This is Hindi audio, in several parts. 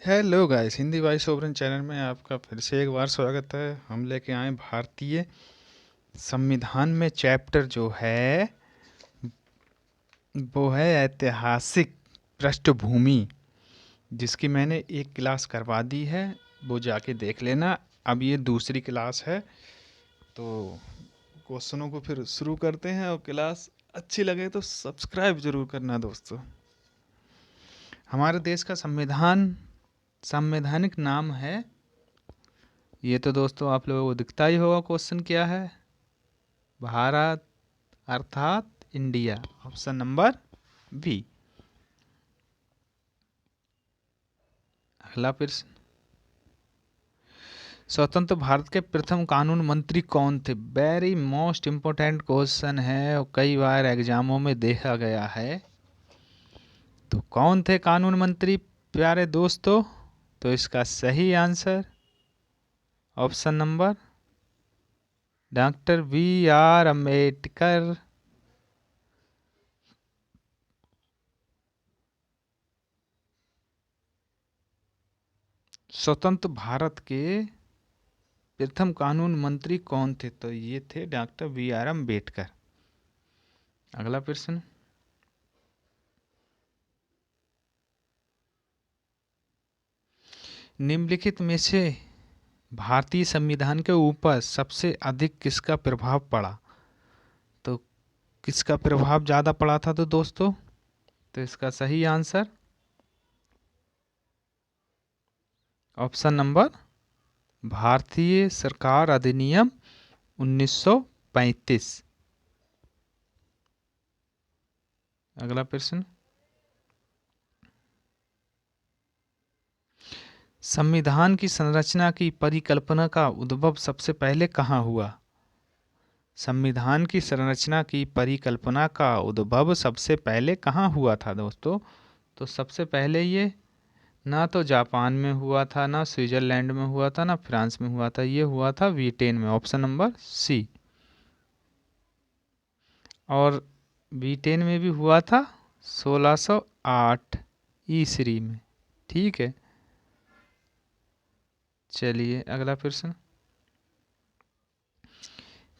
हेलो गाइस, हिंदी भाई सोवरन चैनल में आपका फिर से एक बार स्वागत है। हम लेके आए भारतीय संविधान में चैप्टर जो है वो है ऐतिहासिक पृष्ठभूमि, जिसकी मैंने एक क्लास करवा दी है। वो जाके देख लेना। अब ये दूसरी क्लास है, तो क्वेश्चनों को फिर शुरू करते हैं। और क्लास अच्छी लगे तो सब्सक्राइब जरूर करना दोस्तों। हमारे देश का संवैधानिक नाम है, ये तो दोस्तों आप लोगों को दिखता ही होगा। क्वेश्चन क्या है? भारत अर्थात इंडिया। Option number B. अगला प्रश्न, स्वतंत्र भारत के प्रथम कानून मंत्री कौन थे? वेरी मोस्ट इम्पोर्टेंट क्वेश्चन है और कई बार एग्जामों में देखा गया है। तो कौन थे कानून मंत्री प्यारे दोस्तों? तो इसका सही answer option number doctor B R Ambedkar. स्वतंत्र भारत के प्रथम कानून मंत्री कौन थे? तो ये थे डॉक्टर बी आर अम्बेडकर। अगला प्रश्न, निम्नलिखित में से भारतीय संविधान के ऊपर सबसे अधिक किसका प्रभाव पड़ा? तो किसका प्रभाव ज़्यादा पड़ा था तो दोस्तों? तो इसका सही आंसर ऑप्शन नंबर भारतीय सरकार अधिनियम 1935। अगला प्रश्न, संविधान की संरचना की परिकल्पना का उद्भव सबसे पहले कहाँ हुआ? संविधान की संरचना की परिकल्पना का उद्भव सबसे पहले कहाँ हुआ था दोस्तों? तो सबसे पहले ये ना तो जापान में हुआ था, ना स्विट्जरलैंड में हुआ था, ना फ्रांस में हुआ था। ये हुआ था ब्रिटेन में। Option number C. और ब्रिटेन में भी हुआ था 1608 ईस्वी में। ठीक है, चलिए अगला प्रश्न,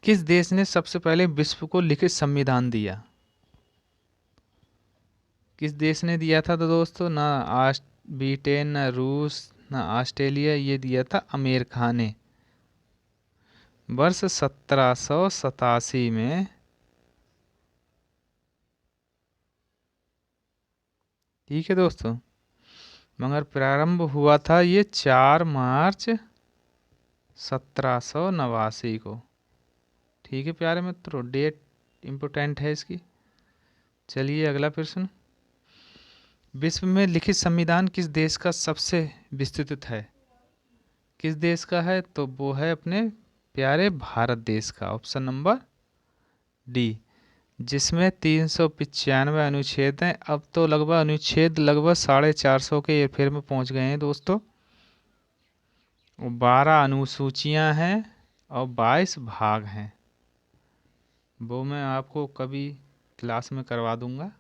किस देश ने सबसे पहले विश्व को लिखित संविधान दिया? किस देश ने दिया था तो दोस्तों? ना ब्रिटेन, ना रूस, ना ऑस्ट्रेलिया, ये दिया था अमेरिका ने वर्ष 1787 में। ठीक है दोस्तों, मगर प्रारंभ हुआ था ये 4 मार्च 1789 को। ठीक है प्यारे मित्रों, डेट इम्पोर्टेंट है इसकी। चलिए अगला प्रश्न, विश्व में लिखित संविधान किस देश का सबसे विस्तृत है? किस देश का है? तो वो है अपने प्यारे भारत देश का। ऑप्शन नंबर डी, जिसमें 395 अनुच्छेद हैं। अब तो लगभग अनुच्छेद लगभग 450 के एरफेर में पहुंच गए हैं दोस्तों। 12 अनुसूचियां हैं और 22 भाग हैं। वो मैं आपको कभी क्लास में करवा दूंगा।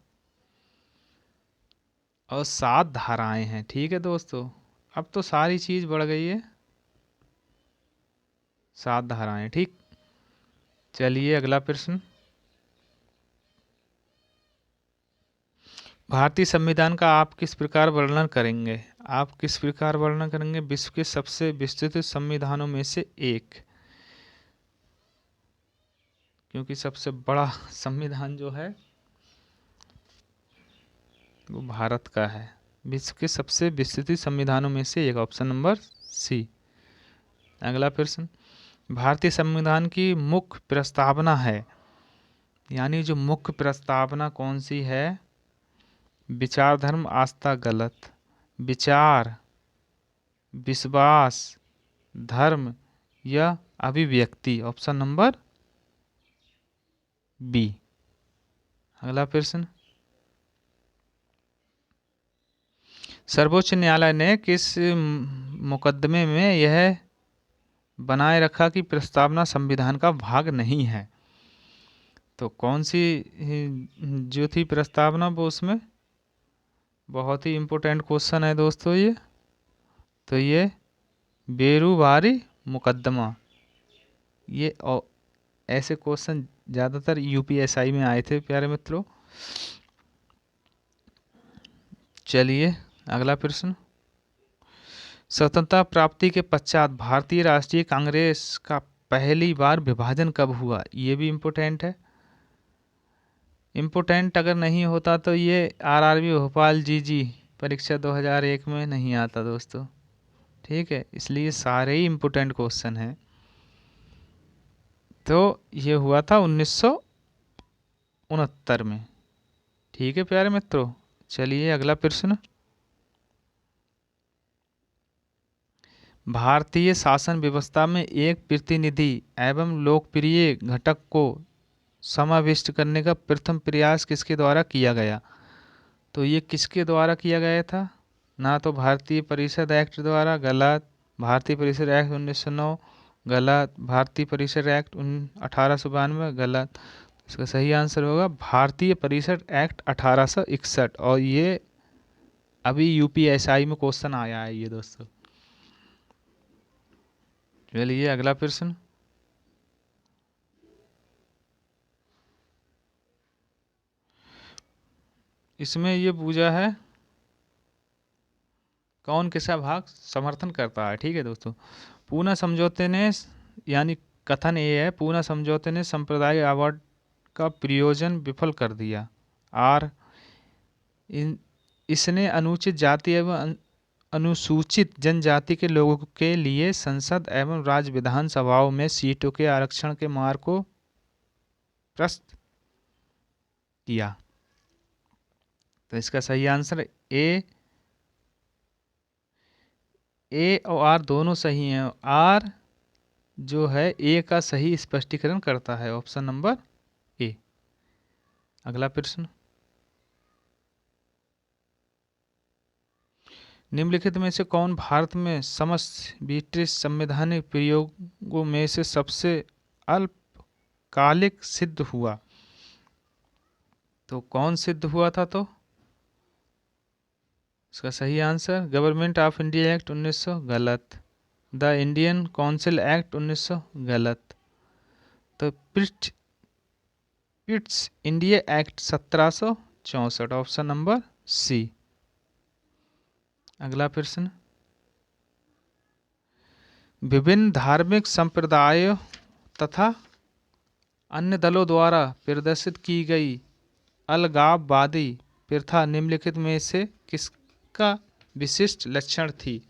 और 7 धाराएं हैं। ठीक है दोस्तों, अब तो सारी चीज़ बढ़ गई है। 7 धाराएं। ठीक, चलिए अगला प्रश्न, भारतीय संविधान का आप किस प्रकार वर्णन करेंगे? आप किस प्रकार वर्णन करेंगे विश्व के सबसे विस्तृत संविधानों में से एक? क्योंकि सबसे बड़ा संविधान जो है वो भारत का है। विश्व के सबसे विस्तृत संविधानों में से एक। Option number C. अगला प्रश्न, भारतीय संविधान की मुख्य प्रस्तावना है, यानी जो मुख्य प्रस्तावना कौन सी है? विचार, धर्म, आस्था, गलत, विचार, विश्वास, धर्म या अभिव्यक्ति। Option number B. अगला प्रश्न, सर्वोच्च न्यायालय ने किस मुकदमे में यह बनाए रखा कि प्रस्तावना संविधान का भाग नहीं है? तो कौन सी जो थी प्रस्तावना वो उसमें? बहुत ही इम्पोर्टेंट क्वेश्चन है दोस्तों ये। तो ये बेरुबारी मुकदमा। ये ऐसे क्वेश्चन ज़्यादातर यूपीएसआई में आए थे प्यारे मित्रों। चलिए अगला प्रश्न। स्वतंत्रता प्राप्ति के पश्चात भारतीय राष्ट्रीय कांग्रेस का पहली बार विभाजन कब हुआ? ये भी इम्पोर्टेंट है। इम्पोर्टेंट अगर नहीं होता तो ये आरआरबी भोपाल जी परीक्षा 2001 में नहीं आता दोस्तों। ठीक है, इसलिए सारे ही इम्पोर्टेंट क्वेश्चन हैं। तो ये हुआ था 1969 में। ठीक है प्यारे मित्रों, चलिए अगला प्रश्न। भारतीय शासन व्यवस्था में एक प्रतिनिधि एवं लोकप्रिय घटक को समाविष्ट करने का प्रथम प्रयास किसके द्वारा किया गया? तो ये किसके द्वारा किया गया था? ना तो भारतीय परिषद एक्ट द्वारा, गलत। भारतीय परिषद एक्ट 1909, गलत। भारतीय परिषद एक्ट 1892, गलत। इसका सही आंसर होगा भारतीय परिषद एक्ट 1861। और ये अभी यूपीएसआई में क्वेश्चन आया है ये दोस्तों। चलिए अगला प्रश्न। इसमें ये पूछा है कौन किसका भाग समर्थन करता है। ठीक है दोस्तों, पूना समझौते ने, यानी कथन ये है, पूना समझौते ने संप्रदाय अवार्ड का प्रयोजन विफल कर दिया। आर इसने अनुचित जाति एवं अनुसूचित जनजाति के लोगों के लिए संसद एवं राज्य विधानसभाओं में सीटों के आरक्षण के मार्ग को प्रशस्त किया। तो इसका सही आंसर ए और आर दोनों सही हैं। आर जो है ए का सही स्पष्टीकरण करता है, ऑप्शन नंबर ए। अगला प्रश्न। निम्नलिखित में से कौन भारत में समस्त ब्रिटिश संवैधानिक प्रयोगों में से सबसे अल्पकालिक सिद्ध हुआ? तो कौन सिद्ध हुआ था? तो इसका सही answer Government of India Act 1900, गलत। द इंडियन काउंसिल एक्ट 1900, गलत। तो Pitt's India Act 1764, option number C. अगला प्रश्न। विभिन्न धार्मिक संप्रदायों तथा अन्य दलों द्वारा प्रदर्शित की गई अलगाववादी प्रथा निम्नलिखित में से किसका विशिष्ट लक्षण थी?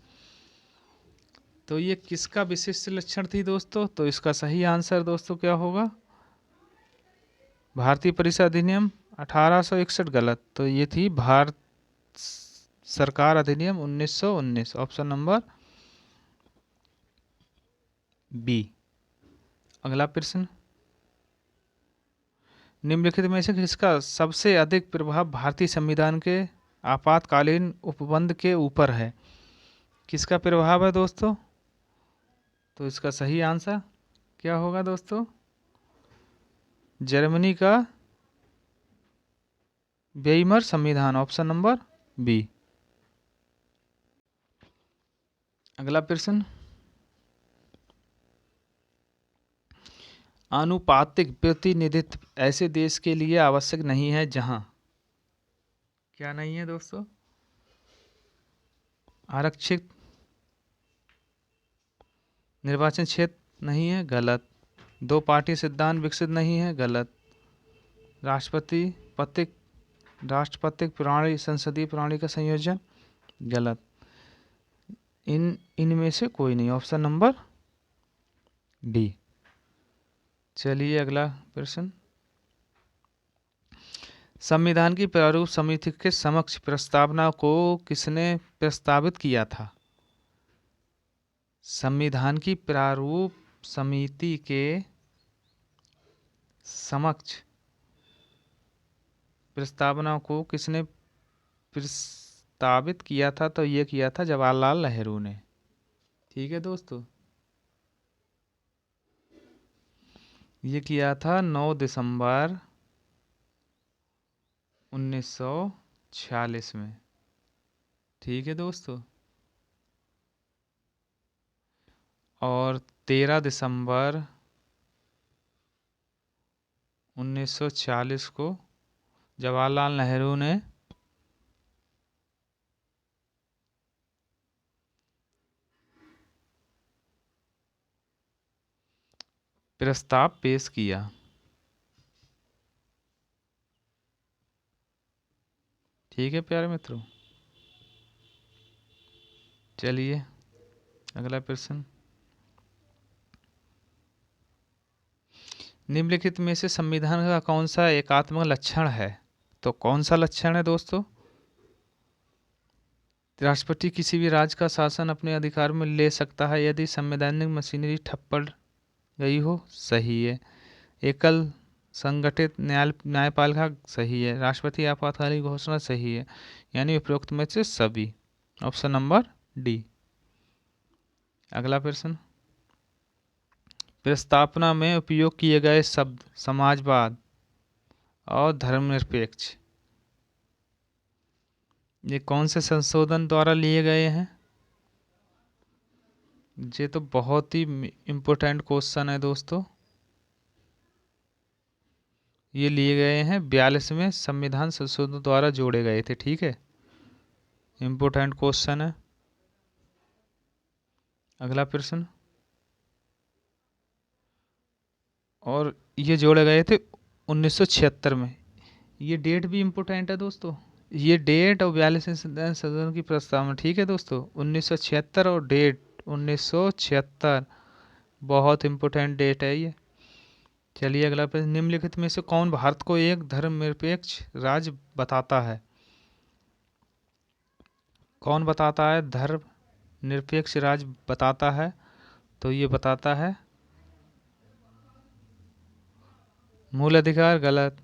तो ये किसका विशिष्ट लक्षण थी दोस्तों? तो इसका सही आंसर दोस्तों क्या होगा? भारतीय परिषद अधिनियम 1861, गलत। तो ये थी भारत सरकार अधिनियम 1919, ऑप्शन नंबर बी। अगला प्रश्न। निम्नलिखित में से किसका सबसे अधिक प्रभाव भारतीय संविधान के आपातकालीन उपबंध के ऊपर है? किसका प्रभाव है दोस्तों? तो इसका सही आंसर क्या होगा दोस्तों? जर्मनी का वेइमर संविधान, ऑप्शन नंबर बी। अगला प्रश्न। आनुपातिक प्रतिनिधित्व ऐसे देश के लिए आवश्यक नहीं है जहां क्या नहीं है दोस्तों? आरक्षित निर्वाचन क्षेत्र नहीं है, गलत। दो पार्टी सिद्धांत विकसित नहीं है, गलत। राष्ट्रपतिक प्रणाली संसदीय प्रणाली का संयोजन, गलत। इनमें से कोई नहीं, ऑप्शन नंबर डी। चलिए अगला प्रश्न। संविधान की प्रारूप समिति के समक्ष प्रस्तावना को किसने प्रस्तावित किया था? संविधान की प्रारूप समिति के समक्ष प्रस्तावना को किसने प्रस्तावित किया था? तो ये किया था जवाहरलाल नेहरू ने। ठीक है दोस्तों, ये किया था 9 दिसंबर 1946 में। ठीक है दोस्तों, और 13 दिसंबर 1940 को जवाहरलाल नेहरू ने प्रस्ताव पेश किया। ठीक है प्यारे मित्रों, चलिए अगला प्रश्न। निम्नलिखित में से संविधान का कौन सा एकात्मक लक्षण है? तो कौन सा लक्षण है दोस्तों? राष्ट्रपति किसी भी राज्य का शासन अपने अधिकार में ले सकता है यदि संवैधानिक मशीनरी ठप पड़ गई हो। सही है। एकल संगठित न्यायपालिका सही है। राष्ट्रपति आपातकालीन घोषणा सही है। यानी उपरोक्त में से सभी। Option number D. अगला प्रश्न। प्रस्तावना में उपयोग किए गए शब्द समाजवाद और धर्मनिरपेक्ष, ये कौन से संशोधन द्वारा लिए गए हैं? ये तो बहुत ही इम्पोर्टेंट क्वेश्चन है दोस्तों। ये लिए गए हैं 42वें संविधान संशोधन द्वारा जोड़े गए थे। ठीक है, इम्पोर्टेंट क्वेश्चन है। अगला प्रश्न। और ये जोड़े गए थे 1976 में। ये डेट भी इम्पोर्टेंट है दोस्तों। ये डेट और 42वें संविधान संशोधन की प्रस्तावना। ठीक है दोस्तों, 1976 और डेट 1976 बहुत इम्पोर्टेंट डेट है ये। चलिए अगला प्रश्न। निम्नलिखित में से कौन भारत को एक धर्मनिरपेक्ष राज्य बताता है? कौन बताता है धर्मनिरपेक्ष राज्य बताता है? तो ये बताता है मूल अधिकार गलत,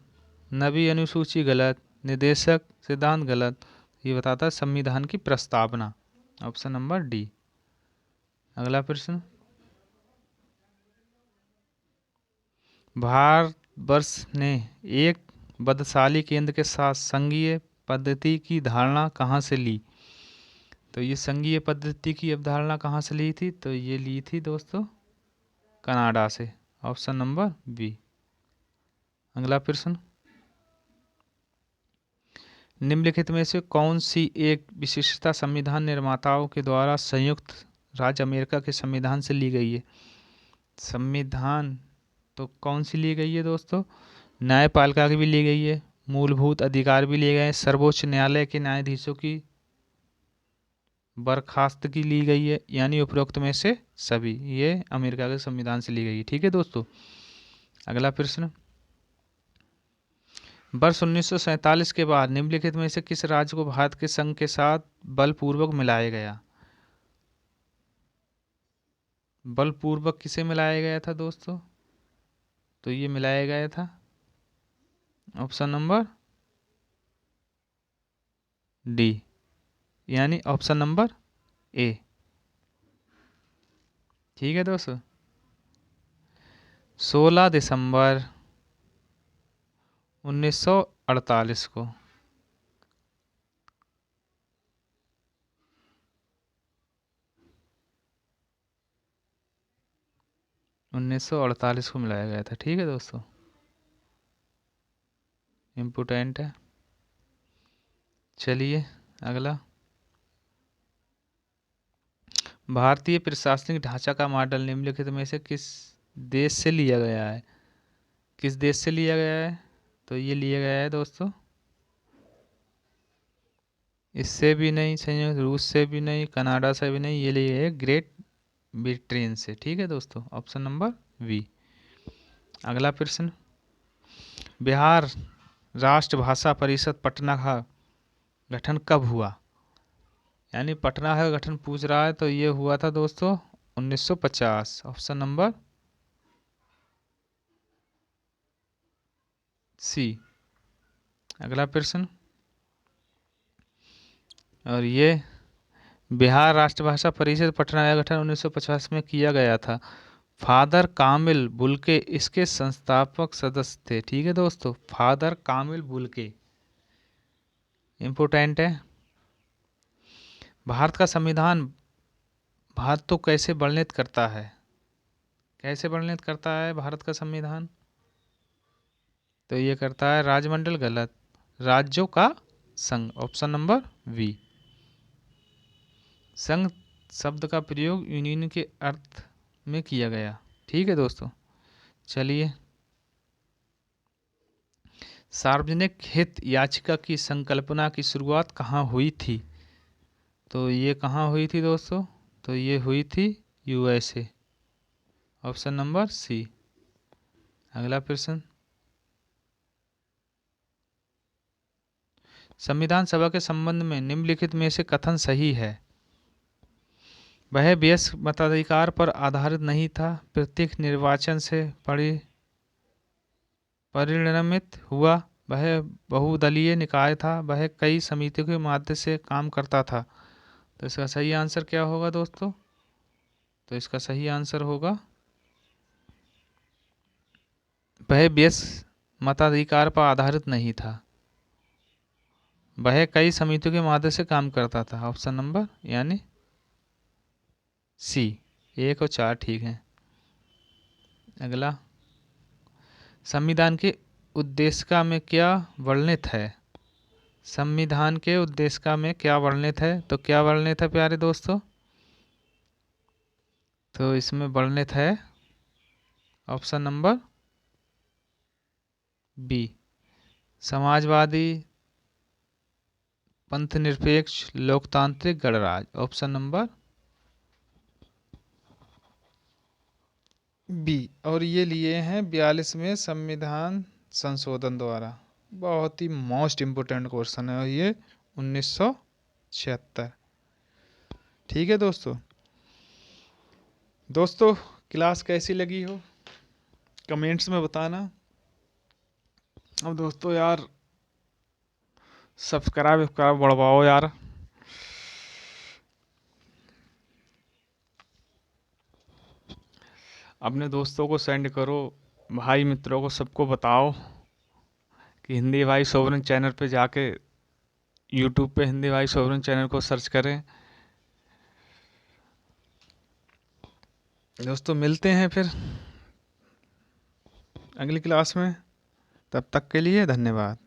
नवी अनुसूची गलत, निर्देशक सिद्धांत गलत। ये बताता है संविधान की प्रस्तावना। Option number D. अगला प्रश्न। भारतवर्ष ने एक बदशाली केंद्र के साथ संघीय पद्धति की धारणा कहाँ से ली? तो ये संघीय पद्धति की अवधारणा कहाँ से ली थी? तो ये ली थी दोस्तों कनाडा से। Option number B. अगला प्रश्न। निम्नलिखित में से कौन सी एक विशिष्टता संविधान निर्माताओं के द्वारा संयुक्त राज्य अमेरिका के संविधान से ली गई है? संविधान तो कौन सी ली गई है दोस्तों? न्यायपालिका की भी ली गई है, मूलभूत अधिकार भी लिए गए हैं, सर्वोच्च न्यायालय के न्यायाधीशों की बर्खास्तगी ली गई है। यानी उपरोक्त में से सभी। ये अमेरिका के संविधान से ली गई है। ठीक है दोस्तों। अगला प्रश्न। वर्ष 1947 के बाद निम्नलिखित में से किस राज्य को भारत के संघ के साथ बलपूर्वक मिलाया गया? बलपूर्वक किसे मिलाया गया था दोस्तों? तो ये मिलाया गया था ऑप्शन नंबर डी, यानी ऑप्शन नंबर ए। ठीक है दोस्तों। 16 दिसंबर 1948 को 1948 को मिलाया गया था। ठीक है दोस्तों, इम्पोर्टेंट है। चलिए अगला। भारतीय प्रशासनिक ढांचा का मॉडल निम्नलिखित में से किस देश से लिया गया है? किस देश से लिया गया है? तो ये लिया गया है दोस्तों, इससे भी नहीं, संयुक्त रूस से भी नहीं, कनाडा से भी नहीं, ये लिया है ग्रेट ब्रिटेन से। ठीक है दोस्तों, ऑप्शन नंबर बी। अगला प्रश्न। बिहार राष्ट्रभाषा परिषद पटना का गठन कब हुआ? यानी पटना का गठन पूछ रहा है, तो ये हुआ था दोस्तों 1950। Option number C. अगला प्रश्न। और ये बिहार राष्ट्रभाषा परिषद पटना का गठन 1950 में किया गया था। फादर कामिल बुल्के इसके संस्थापक सदस्य थे। ठीक है दोस्तों, फादर कामिल बुल्के इम्पोर्टेंट है। भारत का संविधान भारत तो कैसे वर्णित करता है, कैसे वर्णित करता है भारत का संविधान? तो ये करता है राजमंडल, गलत, राज्यों का संघ, ऑप्शन नंबर बी। संघ शब्द का प्रयोग यूनियन के अर्थ में किया गया। ठीक है दोस्तों, चलिए। सार्वजनिक हित याचिका की संकल्पना की शुरुआत कहाँ हुई थी? तो ये कहाँ हुई थी दोस्तों? तो ये हुई थी यूएसए, ऑप्शन नंबर सी। अगला प्रश्न, संविधान सभा के संबंध में निम्नलिखित में से कथन सही है? वह वयस्क मताधिकार पर आधारित नहीं था, प्रत्येक निर्वाचन से परिणमित हुआ, वह बहुदलीय निकाय था, वह कई समितियों के माध्यम से काम करता था। तो इसका सही आंसर क्या होगा दोस्तों? तो इसका सही आंसर होगा वह वयस्क मताधिकार पर आधारित नहीं था, वह कई समितियों के माध्यम से काम करता था, ऑप्शन नंबर यानी सी। 1 और 4 ठीक है। अगला, संविधान के उद्देशिका में क्या वर्णित है? संविधान के उद्देशिका में क्या वर्णित है? तो क्या वर्णित है प्यारे दोस्तों? तो इसमें वर्णित है ऑप्शन नंबर बी, समाजवादी, पंथनिरपेक्ष, लोकतांत्रिक, गणराज, ऑप्शन नंबर बी। और ये लिए हैं 42वें संविधान संशोधन द्वारा। बहुत ही मोस्ट इम्पोर्टेंट क्वेश्चन है और ये 1976। ठीक है दोस्तों। दोस्तों क्लास कैसी लगी हो कमेंट्स में बताना। अब दोस्तों यार सब्सक्राइब बढ़वाओ यार। अपने दोस्तों को सेंड करो, भाई मित्रों को सबको बताओ कि हिंदी भाई सोवरन चैनल पे जाके यूट्यूब पे हिंदी भाई सोवरन चैनल को सर्च करें। दोस्तों मिलते हैं फिर अगली क्लास में, तब तक के लिए धन्यवाद।